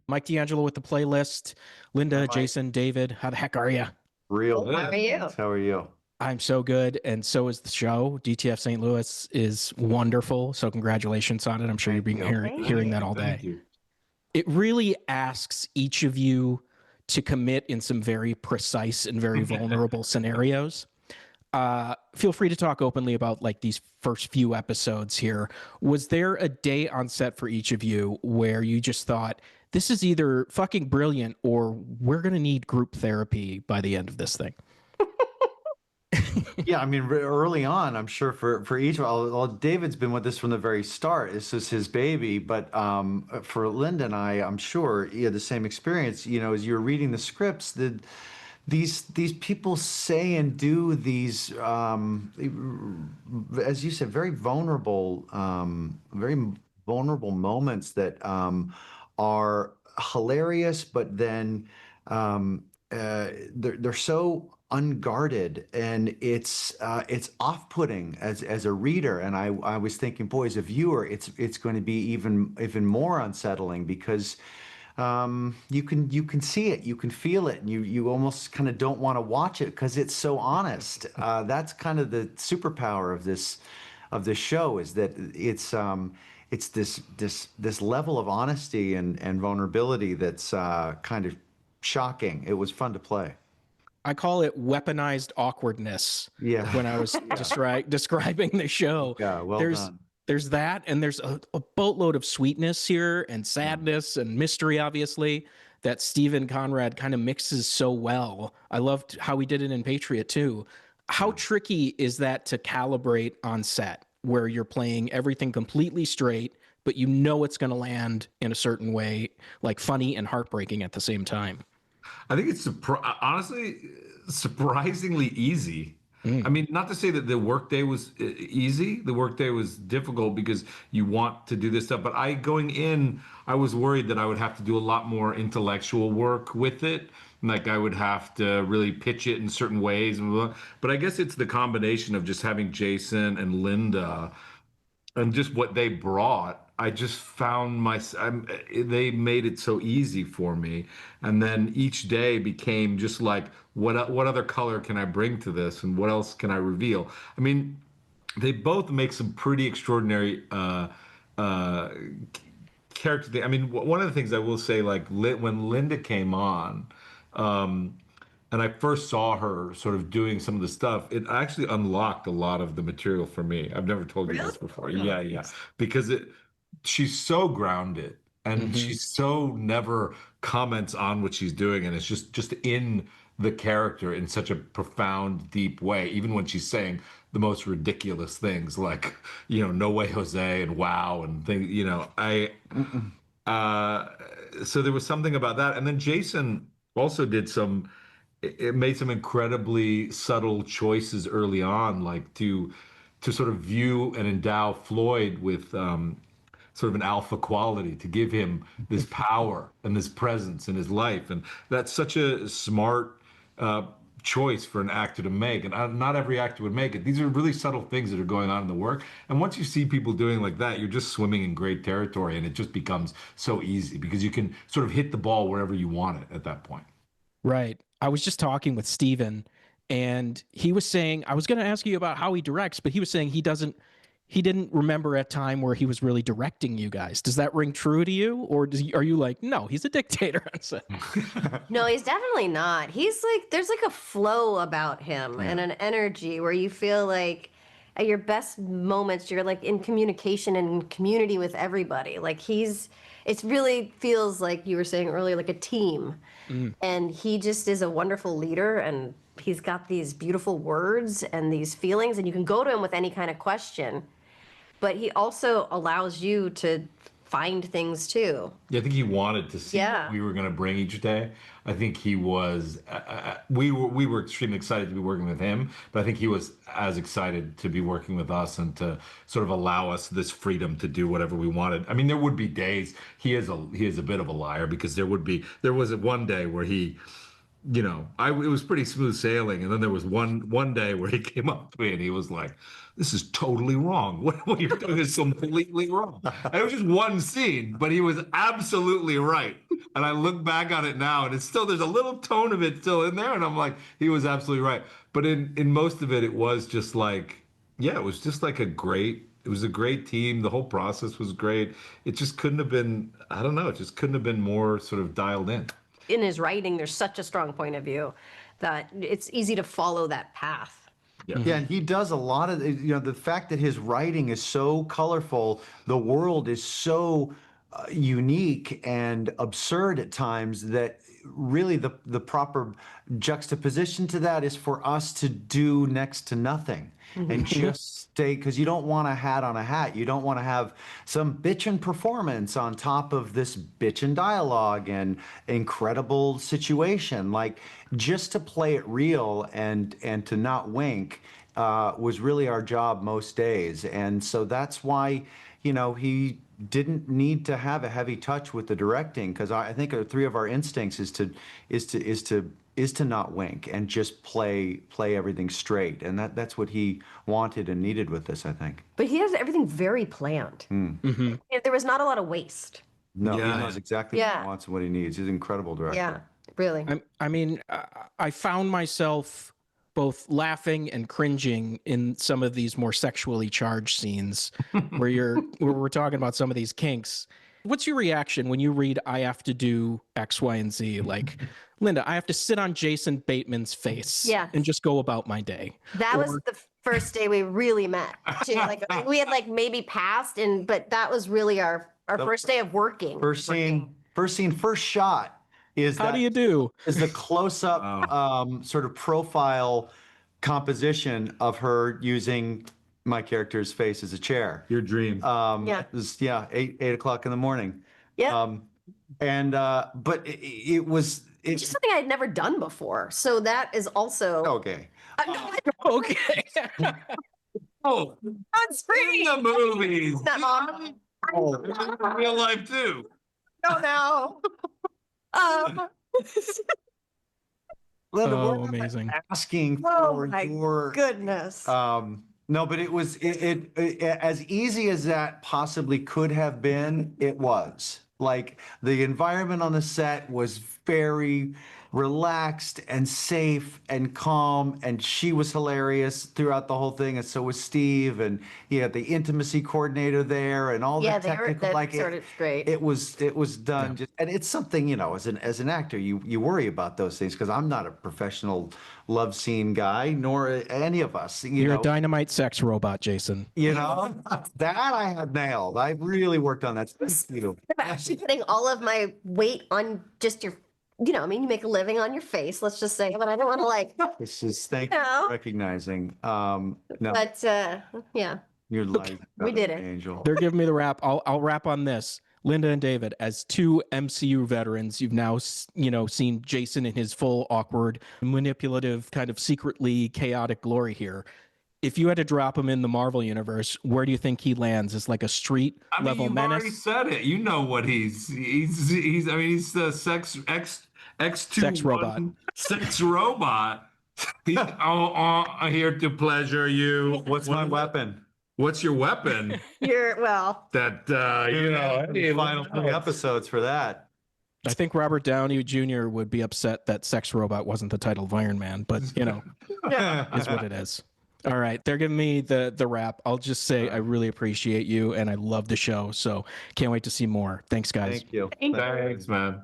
Mike D'Angelo with the playlist. Hi, Linda, Mike. Jason, David, how the heck are you? Real How good. are you? Thanks. How are you? I'm so good, and so is the show. DTF St. Louis is wonderful, so congratulations on it. I'm sure you're Thank being you. Thank hearing you. that all Thank day. you. It really asks each of you to commit in some very precise and very vulnerable scenarios. Feel free to talk openly about like these first few episodes here. Was there a day on set for each of you where you just thought, this is either fucking brilliant or we're going to need group therapy by the end of this thing? Yeah, I mean, early on, I'm sure for each, well, David's been with us from the very start. This is his baby, but for Linda and I'm sure you had the same experience. You know, as you were reading the scripts, these people say and do these, as you said, very vulnerable moments that are hilarious, but then they're so unguarded, and it's off-putting as a reader. And I was thinking, boy, as a viewer, it's going to be even more unsettling because you can see it, you can feel it, and you almost kind of don't want to watch it because it's so honest. That's kind of the superpower of this show, is that it's this level of honesty and vulnerability that's kind of shocking. It was fun to play. I call it weaponized awkwardness Yeah. when I was describing the show. Yeah, well there's done. there's that, and there's a boatload of sweetness here and sadness and mystery, obviously, that Stephen Conrad kind of mixes so well. I loved how he did it in Patriot too. How tricky is that to calibrate on set, where you're playing everything completely straight, but you know it's going to land in a certain way, like funny and heartbreaking at the same time? I think it's honestly surprisingly easy. I mean, not to say that the workday was easy. The workday was difficult because you want to do this stuff. But going in, I was worried that I would have to do a lot more intellectual work with it. Like I would have to really pitch it in certain ways. And blah, blah. But I guess it's the combination of just having Jason and Linda and just what they brought. I just found they made it so easy for me. And then each day became just like, what other color can I bring to this, and what else can I reveal? I mean, they both make some pretty extraordinary uh, character thing. I mean, one of the things I will say, like when Linda came on, and I first saw her sort of doing some of the stuff, it actually unlocked a lot of the material for me. I've never told you this before. Yeah, yeah. Because she's so grounded, and she's so never comments on what she's doing, and it's just in the character in such a profound, deep way, even when she's saying the most ridiculous things like, no way Jose and wow and things, uh so there was something about that. And then Jason also did it made some incredibly subtle choices early on, like to sort of view and endow Floyd with sort of an alpha quality, to give him this power and this presence in his life. And that's such a smart choice for an actor to make. And not every actor would make it. These are really subtle things that are going on in the work. And once you see people doing like that, you're just swimming in great territory, and it just becomes so easy because you can sort of hit the ball wherever you want it at that point. Right. I was just talking with Steven, and he was saying, I was going to ask you about how he directs, but he was saying he didn't remember a time where he was really directing you guys. Does that ring true to you? Or are you like, no, he's a dictator on set? No, he's definitely not. He's like, there's like a flow about him and an energy where you feel like at your best moments, you're like in communication and community with everybody. Like it really feels like you were saying earlier, like a team. And he just is a wonderful leader, and he's got these beautiful words and these feelings, and you can go to him with any kind of question. But he also allows you to find things too. Yeah, I think he wanted to see what we were going to bring each day. I think he was. We were extremely excited to be working with him, but I think he was as excited to be working with us and to sort of allow us this freedom to do whatever we wanted. I mean, there would be days. He is a bit of a liar, because there was one day where he. It was pretty smooth sailing, and then there was one day where he came up to me and he was like, "This is totally wrong. What you're doing is completely wrong." And it was just one scene, but he was absolutely right. And I look back on it now, and it's still, there's a little tone of it still in there, and I'm like, he was absolutely right. But in most of it, it was just like, yeah, it was just like it was a great team. The whole process was great. It just couldn't have been, I don't know, it just couldn't have been more sort of dialed in. In his writing, there's such a strong point of view that it's easy to follow that path. Yeah, and he does a lot of, the fact that his writing is so colorful, the world is so unique and absurd at times that really the proper juxtaposition to that is for us to do next to nothing and just stay, because you don't want a hat on a hat. You don't want to have some bitchin' performance on top of this bitchin' dialogue and incredible situation. Like, just to play it real and to not wink was really our job most days. And so that's why, he didn't need to have a heavy touch with the directing, because I think three of our instincts is to not wink and just play everything straight. And that's what he wanted and needed with this, I think. But he has everything very planned. There was not a lot of waste. No, Yeah. he knows exactly what Yeah. he wants and what he needs. He's an incredible director. Yeah, really. I found myself both laughing and cringing in some of these more sexually charged scenes where we're talking about some of these kinks. What's your reaction when you read "I have to do X, Y, and Z"? Like, Linda, I have to sit on Jason Bateman's face and just go about my day. That was the first day we really met. Too. Like we had maybe passed, but that was really our first day of working. First shot is How do you do? is the close-up sort of profile composition of her using my character's face as a chair. Your dream. Yeah. It was 8 o'clock in the morning. Yeah. But it was It's just something I had never done before. So that is also okay. Okay. Oh, on screen. in the movies. That mom. In real life too. Oh no. Linda, Oh, we're not amazing. asking Oh for my your goodness. no, but it was it as easy as that possibly could have been. It was like the environment on the set was very relaxed and safe and calm, and she was hilarious throughout the whole thing, and so was Steve, and you had the intimacy coordinator there, and all Yeah, that they were- technical that like sort of great. It was done just, and it's something as an actor you worry about those things, because I'm not a professional love scene guy, nor any of us. You're a dynamite sex robot, Jason. That I had nailed. I really worked on that. Actually putting all of my weight on just your, you make a living on your face, let's just say, but I don't want to This is thank you for recognizing. No, but yeah, your life. we did it. Angel. They're giving me the wrap. I'll wrap on this. Linda and David, as two MCU veterans, you've now seen Jason in his full awkward, manipulative, kind of secretly chaotic glory here. If you had to drop him in the Marvel universe, where do you think he lands? As like a street level you've menace? already said it. You know what he's he's the X2 Sex robot. Sex robot. I'm here to pleasure you. What's my weapon? What's your weapon? The final 3 episodes for that. I think Robert Downey Jr. would be upset that Sex Robot wasn't the title of Iron Man, but is what it is. All right, they're giving me the wrap. I'll just say I really appreciate you and I love the show, so can't wait to see more. Thanks, guys. Thank you. Thanks, man.